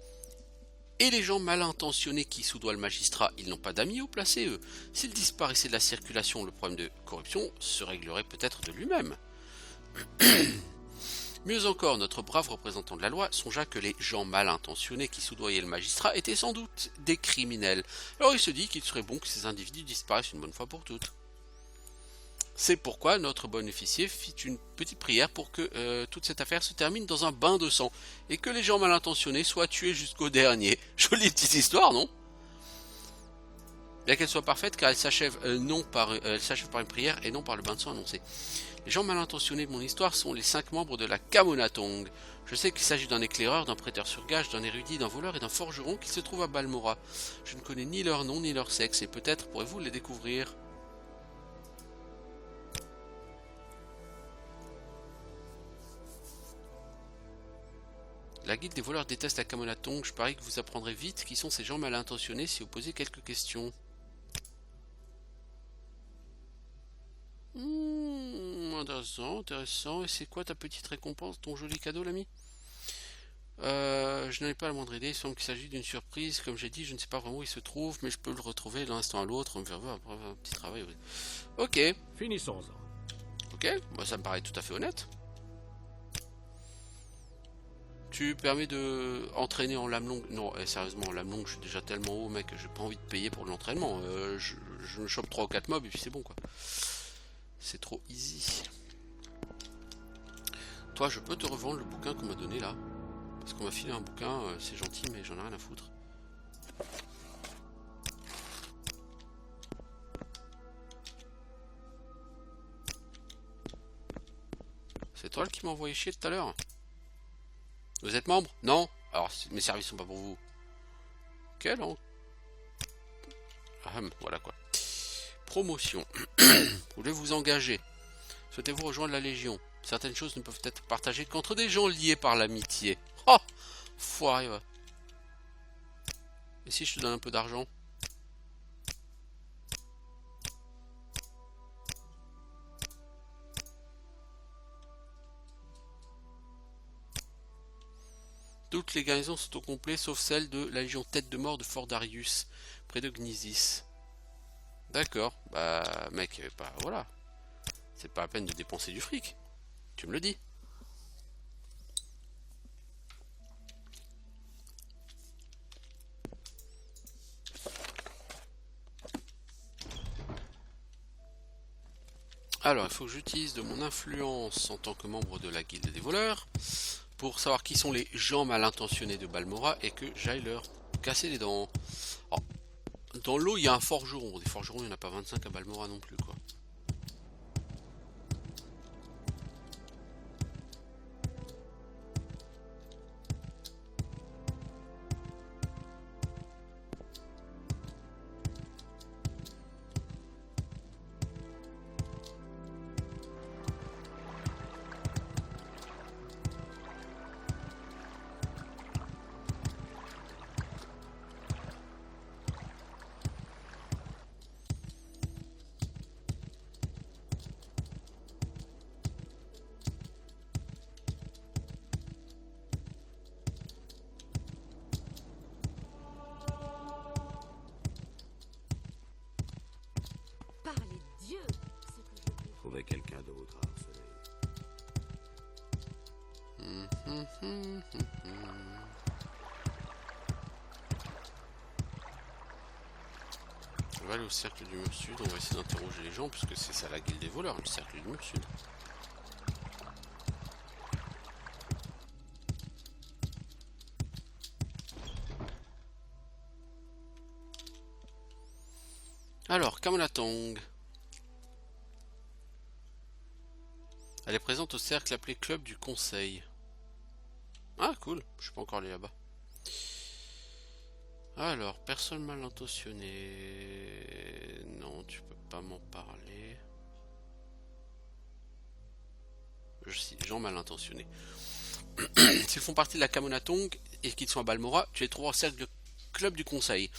« Et les gens mal intentionnés qui soudoient le magistrat, ils n'ont pas d'amis haut placés, eux. S'ils disparaissaient de la circulation, le problème de corruption se réglerait peut-être de lui-même. » Mieux encore, notre brave représentant de la loi songea que les gens mal intentionnés qui soudoyaient le magistrat étaient sans doute des criminels. Alors il se dit qu'il serait bon que ces individus disparaissent une bonne fois pour toutes. C'est pourquoi notre bon officier fit une petite prière pour que toute cette affaire se termine dans un bain de sang et que les gens mal intentionnés soient tués jusqu'au dernier. Jolie petite histoire, non? Bien qu'elle soit parfaite, car elle s'achève par une prière et non par le bain de sang annoncé. Les gens mal intentionnés de mon histoire sont les 5 membres de la Camonatong. Je sais qu'il s'agit d'un éclaireur, d'un prêteur sur gage, d'un érudit, d'un voleur et d'un forgeron qui se trouve à Balmora. Je ne connais ni leur nom ni leur sexe et peut-être pourrez-vous les découvrir. La guilde des voleurs déteste la Camonatong. Je parie que vous apprendrez vite qui sont ces gens mal intentionnés si vous posez quelques questions. Intéressant, intéressant. Et c'est quoi ta petite récompense, ton joli cadeau, l'ami? Je n'en ai pas la moindre idée. Il semble qu'il s'agit d'une surprise. Comme j'ai dit, je ne sais pas vraiment où il se trouve, mais je peux le retrouver d'un instant à l'autre. On me fait voir après un petit travail. Ok. Finissons-en. Ok, moi ça me paraît tout à fait honnête. Tu permets de entraîner en lame longue. Non, sérieusement, en lame longue, je suis déjà tellement haut, mec, j'ai pas envie de payer pour l'entraînement. Je me chope 3 ou 4 mobs et puis c'est bon, quoi. C'est trop easy. Toi, je peux te revendre le bouquin qu'on m'a donné là. Parce qu'on m'a filé un bouquin, c'est gentil, mais j'en ai rien à foutre. C'est toi qui m'as envoyé chier tout à l'heure? Vous êtes membre? Non? Alors, mes services sont pas pour vous. Quel an? Voilà quoi. Promotion. Voulez vous engager? Souhaitez-vous rejoindre la Légion? Certaines choses ne peuvent être partagées qu'entre des gens liés par l'amitié. Oh! Foiré, va. Et si je te donne un peu d'argent? Toutes les garnisons sont au complet, sauf celle de la Légion Tête de Mort de Fort Darius, près de Gnisis. D'accord, bah mec, bah voilà. C'est pas la peine de dépenser du fric. Tu me le dis. Alors, il faut que j'utilise de mon influence en tant que membre de la guilde des voleurs pour savoir qui sont les gens mal intentionnés de Balmora et que j'aille leur casser les dents. Alors, dans l'eau, il y a un forgeron. Des forgerons, il n'y en a pas 25 à Balmora non plus, quoi. Trouver quelqu'un d'autre à harceler. On va aller au cercle du mur sud, on va essayer d'interroger les gens, puisque c'est ça la guilde des voleurs, le cercle du mur sud. Alors, Camonatong. Elle est présente au cercle appelé Club du Conseil. Ah, cool, je suis pas encore allé là-bas. Alors, personne mal intentionnée. Non, Non, tu peux pas m'en parler. Gens mal intentionnés. S'ils font partie de la Camonatong et qu'ils sont à Balmora, tu les trouves au cercle de club du conseil.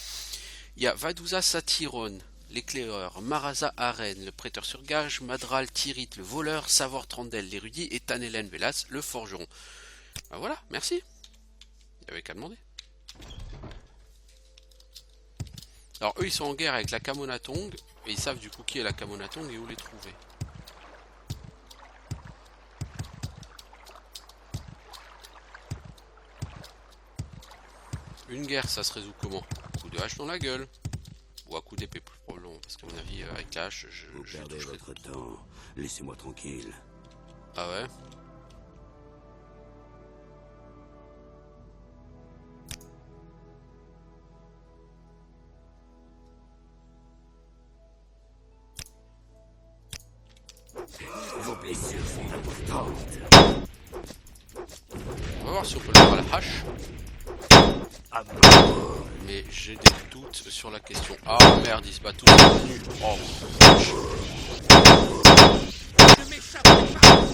Il y a Vadouza Satyron, l'éclaireur, Maraza Aren, le prêteur sur gage, Madral Tirit, le voleur, Savor Trandel, l'érudit, et Tanelen Velas, le forgeron. Ben voilà, merci. Il n'y avait qu'à demander. Alors eux ils sont en guerre avec la Camonatong, et ils savent du coup qui est la Camonatong et où les trouver. Une guerre, ça se résout comment? Coup de hache dans la gueule. Ou à coup d'épée plus probablement, parce qu'à mon avis, avec la hache, Vous perdez votre temps. Laissez-moi tranquille. Ah ouais? Vos blessures sont importantes. On va voir si on peut le faire à la hache. Mais j'ai des doutes sur la question. Ah merde, ils se battent tous nus. Oh.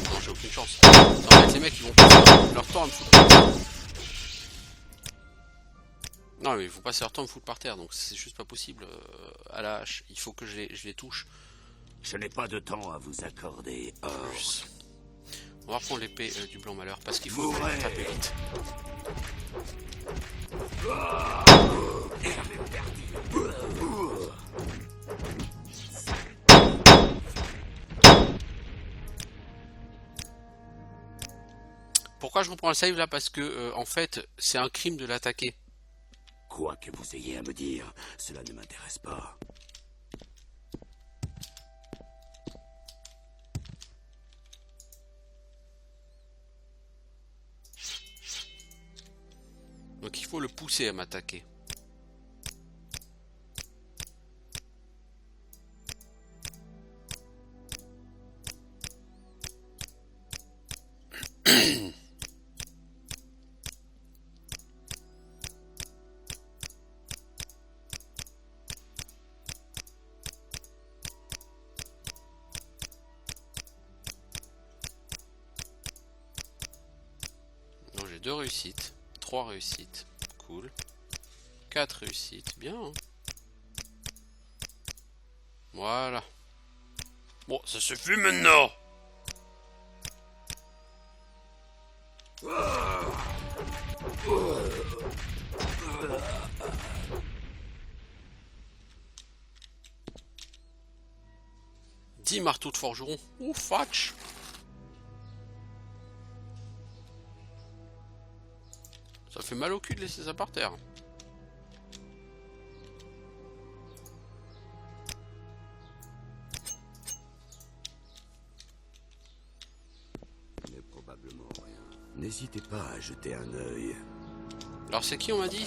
Non, j'ai aucune chance. En fait, les mecs, ils vont passer leur temps à me foutre par terre. Non, mais ils vont passer leur temps à me foutre par terre, donc c'est juste pas possible. À la hache, il faut que je les touche. Je n'ai pas de temps à vous accorder. Plus. On va prendre l'épée du blanc malheur parce qu'il faut taper vite. Pourquoi je reprends le save là? Parce que en fait c'est un crime de l'attaquer. Quoi que vous ayez à me dire, cela ne m'intéresse pas. Donc il faut le pousser à m'attaquer. Donc j'ai 2 réussites, 3 réussites, cool. 4 réussites, bien. Hein. Voilà. Bon, ça suffit maintenant. Dix marteaux de forgeron. Ouh, fatch. Ça fait mal au cul de laisser ça par terre. Mais probablement rien. N'hésitez pas à jeter un œil. Alors c'est qui on m'a dit?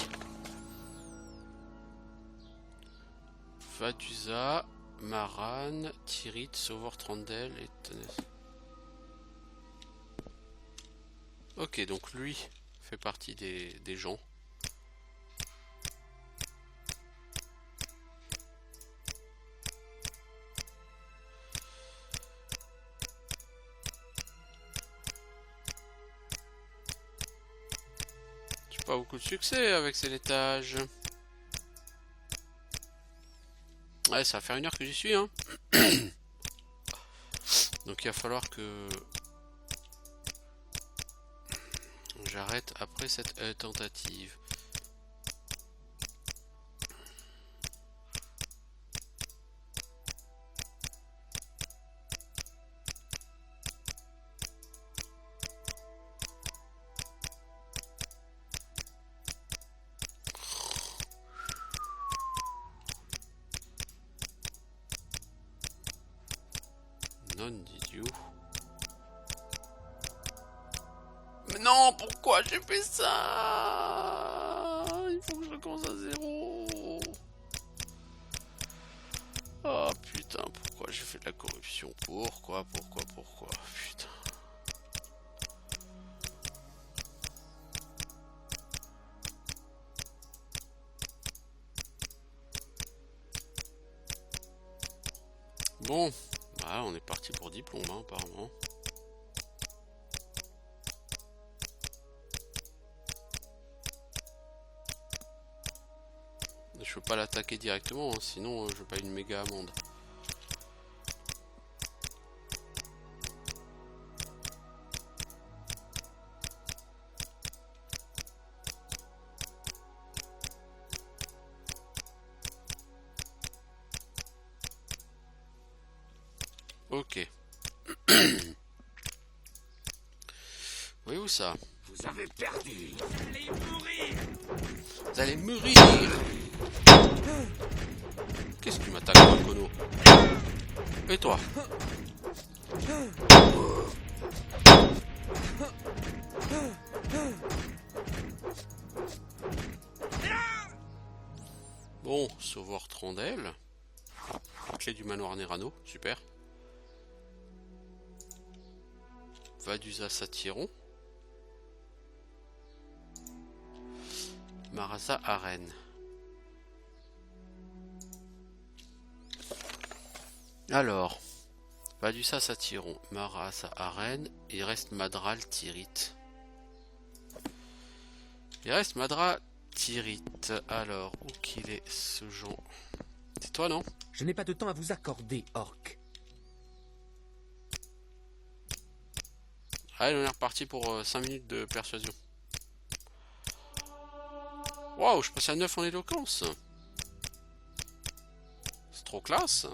Vadouza, Maran, Tirit, Sauvor Trandel et Tanes. Ok, donc lui fait partie des gens. J'ai pas beaucoup de succès avec ces laitages. Ouais, ça va faire 1 heure que j'y suis, hein. Donc il va falloir que j'arrête après cette tentative. Non d'idiot. Mais non, pourquoi j'ai fait ça? Il faut que je recommence à 0. Oh putain, pourquoi j'ai fait de la corruption? Pourquoi? Putain. Bon, bah, on est parti pour diplôme, hein, apparemment. Je peux pas l'attaquer directement, hein, sinon je paye une méga amende. Ok. Oui, où ça? Vous avez perdu. Vous allez mourir. Qu'est-ce que tu m'attaques, Kono? Et toi? Bon, sauveur Trondel. Clé du manoir Nerano, super. Vadusa Satiron. Marasa Arène. Alors, Vadusa Satiron, Marasa Arène, il reste Madral Tirith. Il reste Madra Tirith. Alors, où qu'il est ce Jean? C'est toi, non? Je n'ai pas de temps à vous accorder, orc. Allez, on est reparti pour 5 minutes de persuasion. Waouh, je passe à 9 en éloquence. C'est trop classe.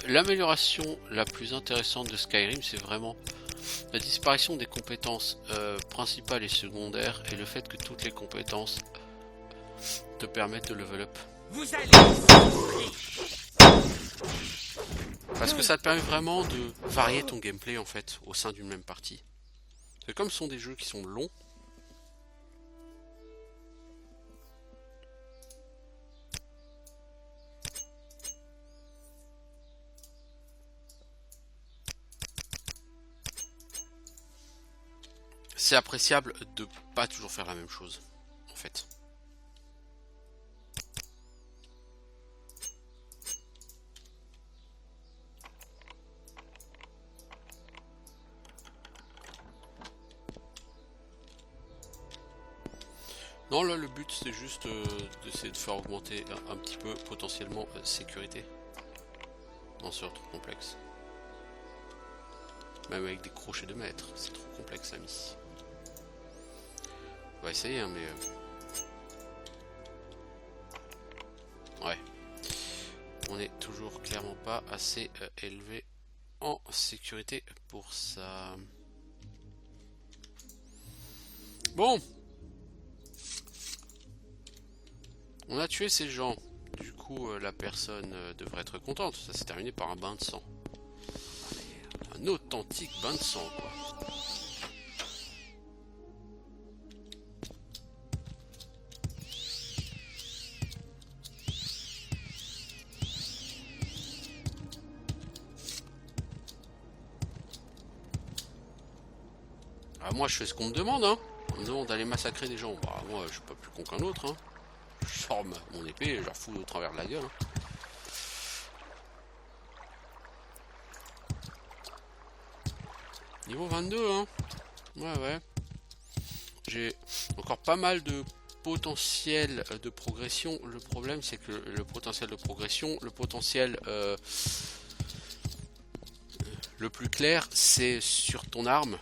L'amélioration la plus intéressante de Skyrim, c'est vraiment la disparition des compétences principales et secondaires et le fait que toutes les compétences te permettent de level up. Vous allez... Parce que ça te permet vraiment de varier ton gameplay en fait au sein d'une même partie. C'est comme ce sont des jeux qui sont longs. C'est appréciable de pas toujours faire la même chose, en fait. Non, là, le but, c'est juste d'essayer de faire augmenter un petit peu, potentiellement, sécurité. Non, c'est trop complexe. Même avec des crochets de maître, c'est trop complexe, ami. On va essayer, hein, mais... Ouais. On est toujours clairement pas assez élevé en sécurité pour ça. Bon. On a tué ces gens. Du coup, la personne devrait être contente. Ça s'est terminé par un bain de sang. Un authentique bain de sang, quoi. Ah, moi je fais ce qu'on me demande, hein. On me demande d'aller massacrer des gens. Bah, moi je suis pas plus con qu'un autre, hein. Je sors mon épée et je leur fous au travers de la gueule, hein. Niveau 22, hein. Ouais. J'ai encore pas mal de potentiel de progression. Le problème c'est que le potentiel de progression, le potentiel le plus clair, c'est sur ton arme.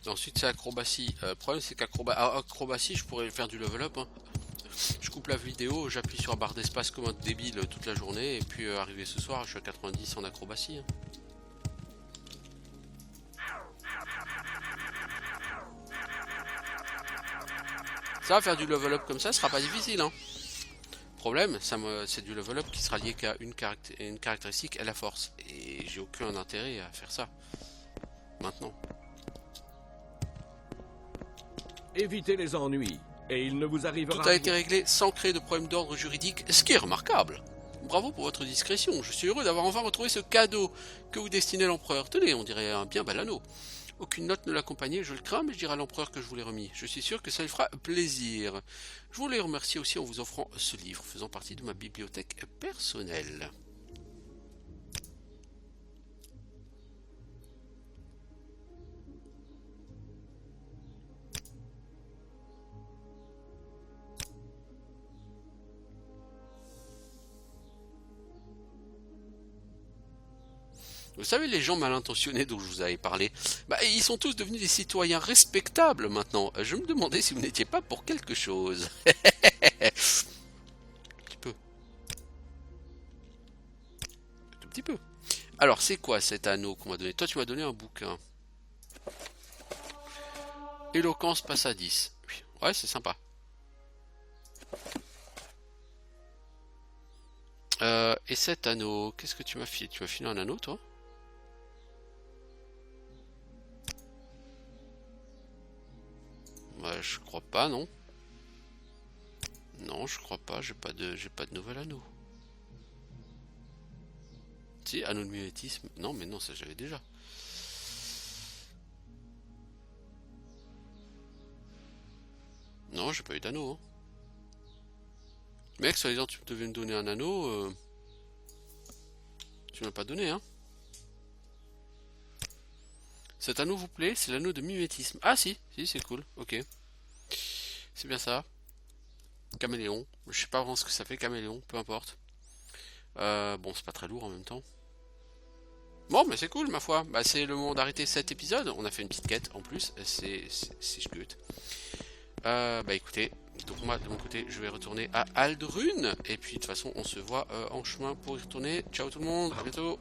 Ensuite c'est acrobatie. Le problème c'est qu'acrobatie je pourrais faire du level up, hein. Je coupe la vidéo, j'appuie sur la barre d'espace comme un débile toute la journée et puis arrivé ce soir je suis à 90 en acrobatie, hein. Ça, faire du level up comme ça sera pas difficile, hein. Le problème, c'est du level up qui sera lié qu'à une caractéristique et la force. Et j'ai aucun intérêt à faire ça. Maintenant. Évitez les ennuis, et il ne vous arrivera Tout a été réglé sans créer de problème d'ordre juridique, ce qui est remarquable. Bravo pour votre discrétion, je suis heureux d'avoir enfin retrouvé ce cadeau que vous destinez à l'empereur. Tenez, on dirait un bien bel anneau. Aucune note ne l'accompagnait, je le crains, mais je dirai à l'empereur que je vous l'ai remis. Je suis sûr que ça lui fera plaisir. Je voulais remercier aussi en vous offrant ce livre, faisant partie de ma bibliothèque personnelle. Vous savez, les gens mal intentionnés dont je vous avais parlé, ils sont tous devenus des citoyens respectables maintenant. Je me demandais si vous n'étiez pas pour quelque chose. Un petit peu. Un tout petit peu. Alors, c'est quoi cet anneau qu'on m'a donné? Toi, tu m'as donné un bouquin. Éloquence passe à 10. Oui. Ouais, c'est sympa. Et cet anneau, qu'est-ce que tu m'as filé? Tu m'as filé un anneau, toi? Je crois pas, non. Non, je crois pas, j'ai pas de nouvel anneau. Si, anneau de mimétisme. Non, mais non, ça j'avais déjà. Non, j'ai pas eu d'anneau. Hein. Mec, soi-disant, tu devais me donner un anneau. Tu m'as pas donné, hein. Cet anneau vous plaît? C'est l'anneau de mimétisme. Ah si, c'est cool, ok. C'est bien ça. Caméléon. Je sais pas vraiment ce que ça fait, caméléon, peu importe. Bon, c'est pas très lourd en même temps. Bon, mais c'est cool, ma foi. C'est le moment d'arrêter cet épisode. On a fait une petite quête en plus. C'est chouette. Écoutez, donc moi, de mon côté, je vais retourner à Aldrune. Et puis, de toute façon, on se voit en chemin pour y retourner. Ciao tout le monde, à bientôt.